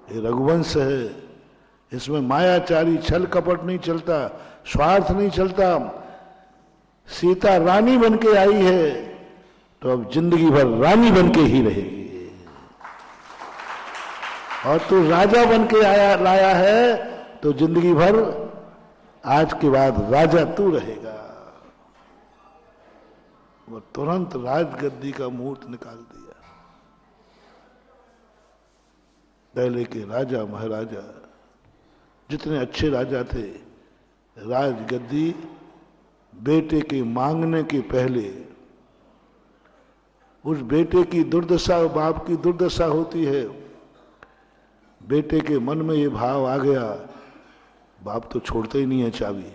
ये रघुवंश है, इसमें मायाचारी छल कपट नहीं चलता, स्वार्थ नहीं चलता। सीता रानी बन के आई है तो अब जिंदगी भर रानी बन के ही रहेगी, और तू राजा बन के लाया है तो जिंदगी भर आज के बाद राजा तू रहेगा। वो तुरंत राजगद्दी का मुहूर्त निकाल दिया। पहले के राजा महाराजा जितने अच्छे राजा थे, राजगद्दी बेटे के मांगने के पहले, उस बेटे की दुर्दशा बाप की दुर्दशा होती है। बेटे के मन में ये भाव आ गया, बाप तो छोड़ता ही नहीं है चाबी,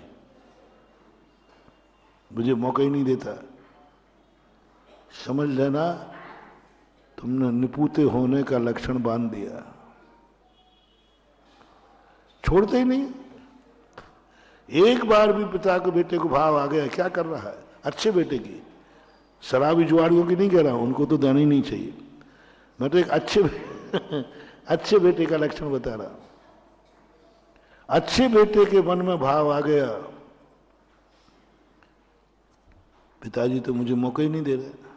मुझे मौका ही नहीं देता। समझ लेना तुमने निपुते होने का लक्षण बांध दिया, छोड़ते ही नहीं। एक बार भी पिता को बेटे को भाव आ गया, क्या कर रहा है? अच्छे बेटे की, शराबी जुआड़ियों की नहीं कह रहा हूं, उनको तो देना ही नहीं चाहिए। मैं तो एक अच्छे बेटे का लक्षण बता रहा हूं। अच्छे बेटे के मन में भाव आ गया, पिताजी तो मुझे मौका ही नहीं दे रहे।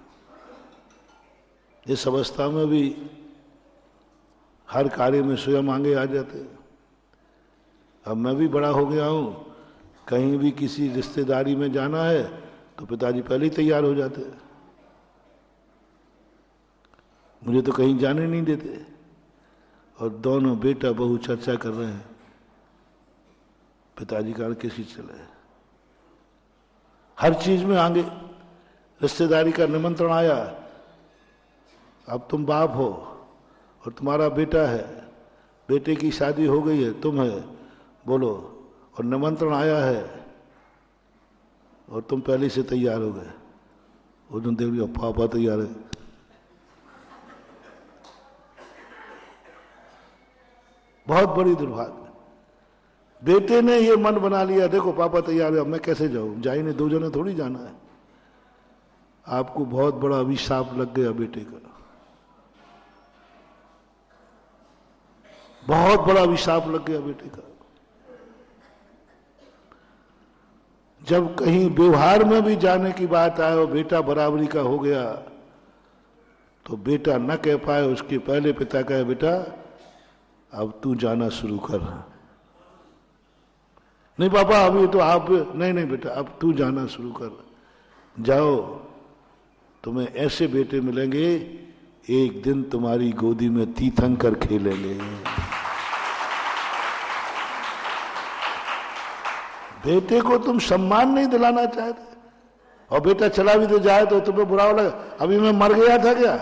इस अवस्था में भी हर कार्य में स्वयं आगे आ जाते। अब मैं भी बड़ा हो गया हूं, कहीं भी किसी रिश्तेदारी में जाना है तो पिताजी पहले ही तैयार हो जाते, मुझे तो कहीं जाने नहीं देते। और दोनों बेटा बहू चर्चा कर रहे हैं पिताजी का कैसी चले। हर चीज में आगे रिश्तेदारी का निमंत्रण आया, अब तुम बाप हो और तुम्हारा बेटा है, बेटे की शादी हो गई है, तुम है बोलो, और निमंत्रण आया है और तुम पहले से तैयार हो गए। उन्होंने देख लिया पापा तैयार है। बहुत बड़ी दुर्भाग्य। बेटे ने ये मन बना लिया, देखो पापा तैयार है, मैं कैसे जाऊं, जाई ने दो जने थोड़ी जाना है। आपको बहुत बड़ा अभिशाप लग गया बेटे का, बहुत बड़ा अभिशाप लग गया बेटे का। जब कहीं व्यवहार में भी जाने की बात आए और बेटा बराबरी का हो गया तो बेटा न कह पाए, उसके पहले पिता कहे बेटा अब तू जाना शुरू कर। नहीं पापा अभी तो आप, नहीं बेटा अब तू जाना शुरू कर, जाओ, तुम्हें ऐसे बेटे मिलेंगे एक दिन तुम्हारी गोदी में तीर्थंकर खेलेंगे। बेटे को तुम सम्मान नहीं दिलाना चाहते और बेटा चला भी तो जाए तो तुम्हें बुरा लगा, अभी मैं मर गया था क्या,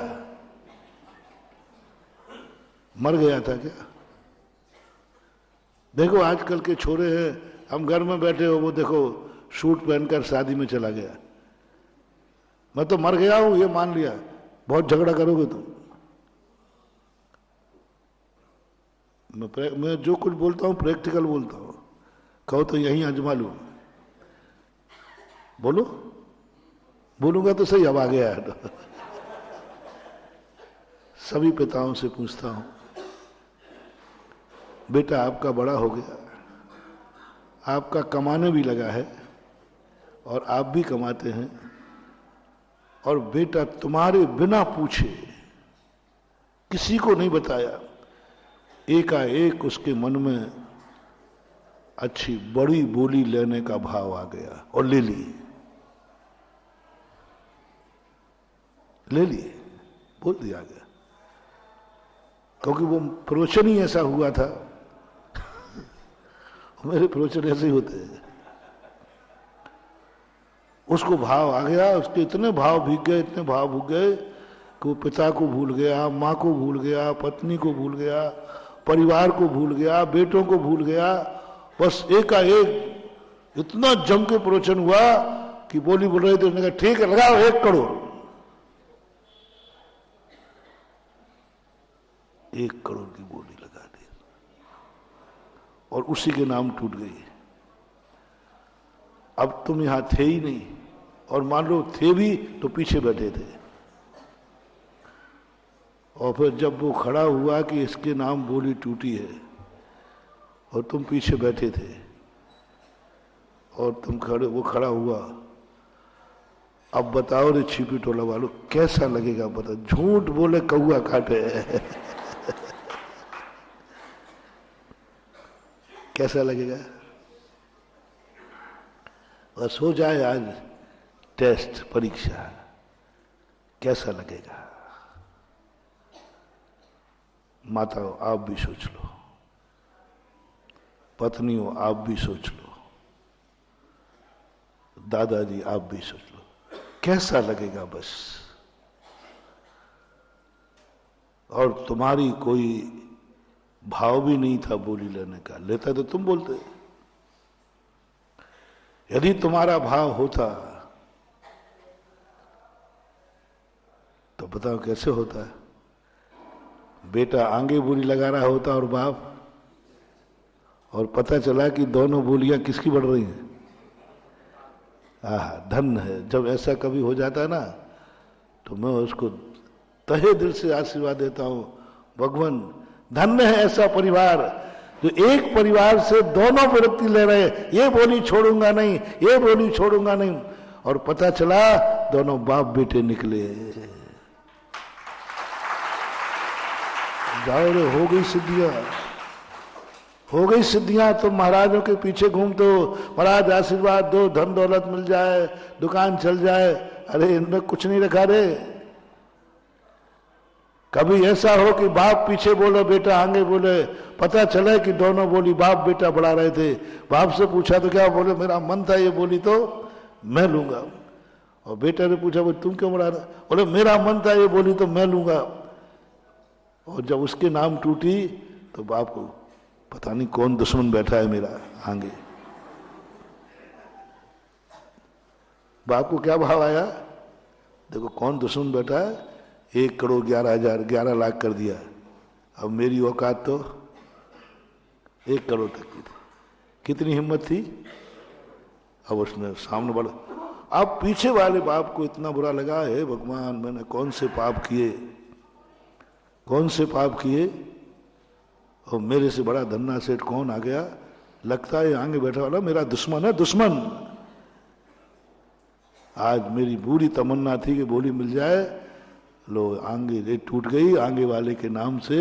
मर गया था क्या। देखो आजकल के छोरे हैं, हम घर में बैठे हो, वो देखो सूट पहनकर शादी में चला गया, मैं तो मर गया हूं ये मान लिया, बहुत झगड़ा करोगे तुम। मैं जो कुछ बोलता हूं प्रैक्टिकल बोलता हूं, कहो तो यहीं आजमा लूं, बोलो, बोलूंगा तो सही, अब आ गया है तो। सभी पिताओं से पूछता हूं, बेटा आपका बड़ा हो गया, आपका कमाने भी लगा है और आप भी कमाते हैं, और बेटा तुम्हारे बिना पूछे, किसी को नहीं बताया, एकाएक उसके मन में अच्छी बड़ी बोली लेने का भाव आ गया और ले ली, ले लिए, बोल दिया गया, क्योंकि वो प्रवचन ही ऐसा हुआ था। मेरे प्रवचन ऐसे ही होते हैं। उसको भाव आ गया, उसके इतने भाव भीग गए, इतने भाव भूग गए कि वो पिता को भूल गया, माँ को भूल गया, पत्नी को भूल गया, परिवार को भूल गया, बेटों को भूल गया। बस एकाएक इतना जम के प्रवचन हुआ कि बोली बोल रहे थे, उसने कहा ठीक है लगाओ 1 करोड़। 1 करोड़ की बोली लगा दी और उसी के नाम टूट गई। अब तुम यहां थे ही नहीं, और मान लो थे भी तो पीछे बैठे थे, और फिर जब वो खड़ा हुआ कि इसके नाम बोली टूटी है और तुम पीछे बैठे थे और तुम खड़े, वो खड़ा हुआ, अब बताओ रे छिपी टोला वालों कैसा लगेगा, बता, झूठ बोले कौआ काटे। कैसा लगेगा। बस हो जाए आज टेस्ट, परीक्षा, कैसा लगेगा। माताओं आप भी सोच लो, पत्नियों आप भी सोच लो, दादाजी आप भी सोच लो, कैसा लगेगा बस। और तुम्हारी कोई भाव भी नहीं था बोली लेने का, लेता तो तुम बोलते। यदि तुम्हारा भाव होता तो बताओ कैसे होता है। बेटा आगे बोली लगा रहा होता और बाप, और पता चला कि दोनों बोलियां किसकी बढ़ रही हैं। धन है। जब ऐसा कभी हो जाता है ना तो मैं उसको तहे दिल से आशीर्वाद देता हूं, भगवान धन्य है ऐसा परिवार जो एक परिवार से दोनों वृत्ति ले रहे, ये बोली छोड़ूंगा नहीं, ये बोली छोड़ूंगा नहीं, और पता चला दोनों बाप बेटे निकले। जाओ रे, हो गई सिद्धियां, हो गई सिद्धियां। तुम महाराजों के पीछे घूमते हो, महाराज आशीर्वाद दो, धन दौलत मिल जाए, दुकान चल जाए। अरे इनमें कुछ नहीं रखा रे, कभी ऐसा हो कि बाप पीछे बोले बेटा आगे बोले, पता चला कि दोनों बोली बाप बेटा बढ़ा रहे थे। बाप से पूछा तो क्या बोले, मेरा मन था ये बोली तो मैं लूंगा। और बेटा ने पूछा बोले तुम क्यों बढ़ा रहे, बोले मेरा मन था ये बोली तो मैं लूंगा। और जब उसके नाम टूटी तो बाप को पता नहीं कौन दुश्मन बैठा है मेरा आगे। बाप को क्या भाव आया, देखो कौन दुश्मन बैठा है, 1,11,11 कर दिया। अब मेरी औकात तो 1 करोड़ तक की थी, कितनी हिम्मत थी। अब उसने सामने बढ़ा, अब पीछे वाले बाप को इतना बुरा लगा है भगवान मैंने कौन से पाप किए, कौन से पाप किए, और मेरे से बड़ा धन्ना सेठ कौन आ गया, लगता है आगे बैठा वाला मेरा दुश्मन है, दुश्मन। आज मेरी बुरी तमन्ना थी कि बोली मिल जाए, लो आगे रेत टूट गई, आगे वाले के नाम से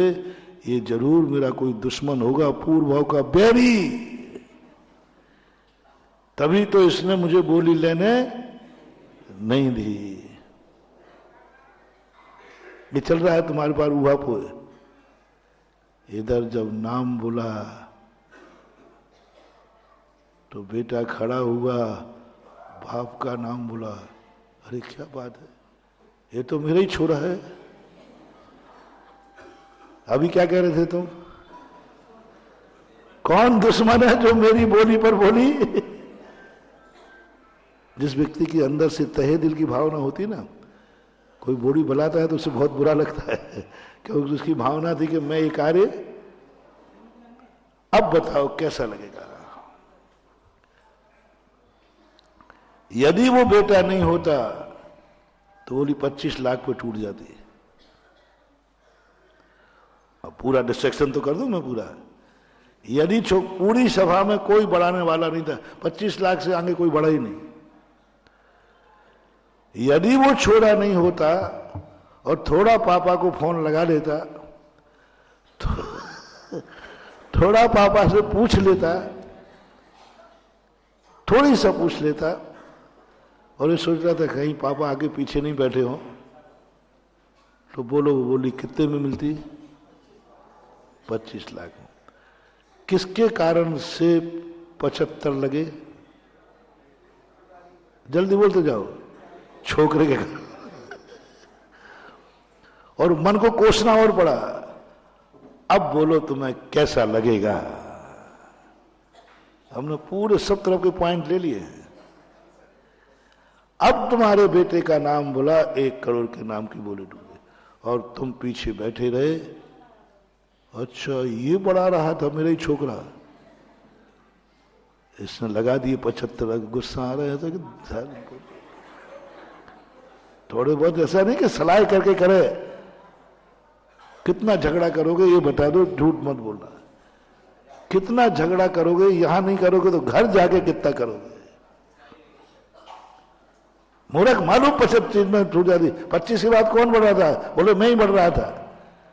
ये जरूर मेरा कोई दुश्मन होगा, पूर्व भाव का बैरी, तभी तो इसने मुझे बोली लेने नहीं दी। ये चल रहा है तुम्हारे पास उहापोह। इधर जब नाम बोला तो बेटा खड़ा हुआ, बाप का नाम बोला, अरे क्या बात है, ये तो मेरा ही छोरा है। अभी क्या कह रहे थे तुम, कौन दुश्मन है जो मेरी बोली पर बोली। जिस व्यक्ति के अंदर से तहे दिल की भावना होती ना, कोई बोली बुलाता है तो उसे बहुत बुरा लगता है, क्योंकि उसकी भावना थी कि मैं ये कार्य, अब बताओ कैसा लगेगा। यदि वो बेटा नहीं होता तो बोली 25 लाख पे टूट जाती है। अब पूरा डिस्ट्रक्शन तो कर दूं मैं पूरा। यदि पूरी सभा में कोई बढ़ाने वाला नहीं था, 25 लाख से आगे कोई बढ़ा ही नहीं। यदि वो छोड़ा नहीं होता और थोड़ा पापा को फोन लगा लेता, थोड़ा पापा से पूछ लेता, थोड़ी सा पूछ लेता, और ये सोच रहा था कहीं पापा आगे पीछे नहीं बैठे हो, तो बोलो वो बोली कितने में मिलती, 25 लाख में। किसके कारण से 75 लगे, जल्दी बोलते जाओ, छोकरे के कारण। और मन को कोसना और पड़ा, अब बोलो तुम्हें कैसा लगेगा। हमने पूरे सब तरफ के पॉइंट ले लिए हैं। अब तुम्हारे बेटे का नाम बोला, 1 करोड़ के नाम की बोली डूबे, और तुम पीछे बैठे रहे। अच्छा ये बढ़ा रहा था मेरा ही छोकरा, इसने लगा दिए 75। गुस्सा आ रहा था कि थोड़े बहुत ऐसा नहीं कि सलाह करके करे। कितना झगड़ा करोगे ये बता दो, झूठ मत बोलना। कितना झगड़ा करोगे, यहां नहीं करोगे तो घर जाके कितना करोगे। मूर्ख मालूम 25 में टूट जाती। 25 के बाद कौन बढ़ रहा था, बोले मैं ही बढ़ रहा था,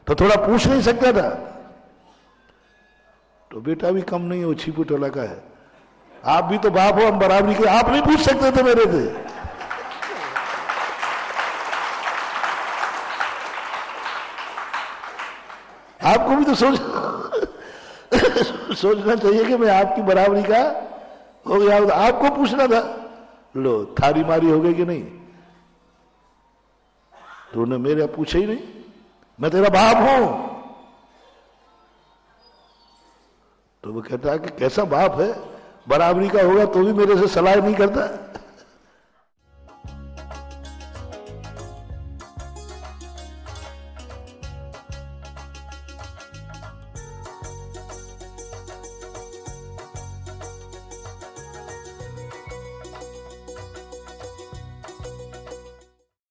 तो थोड़ा पूछ नहीं सकता था। तो बेटा भी कम नहीं है, वो छिपू टोला का है। आप भी तो बाप हो, हम बराबरी के, आप नहीं पूछ सकते थे मेरे से। आपको भी तो सोचना चाहिए कि मैं आपकी बराबरी का हो गया, आपको पूछना था। लो थारी मारी हो गई कि नहीं, तूने मेरे पूछा ही नहीं, मैं तेरा बाप हूं। तो वो कहता है कि कैसा बाप है, बराबरी का होगा तो भी मेरे से सलाह नहीं करता।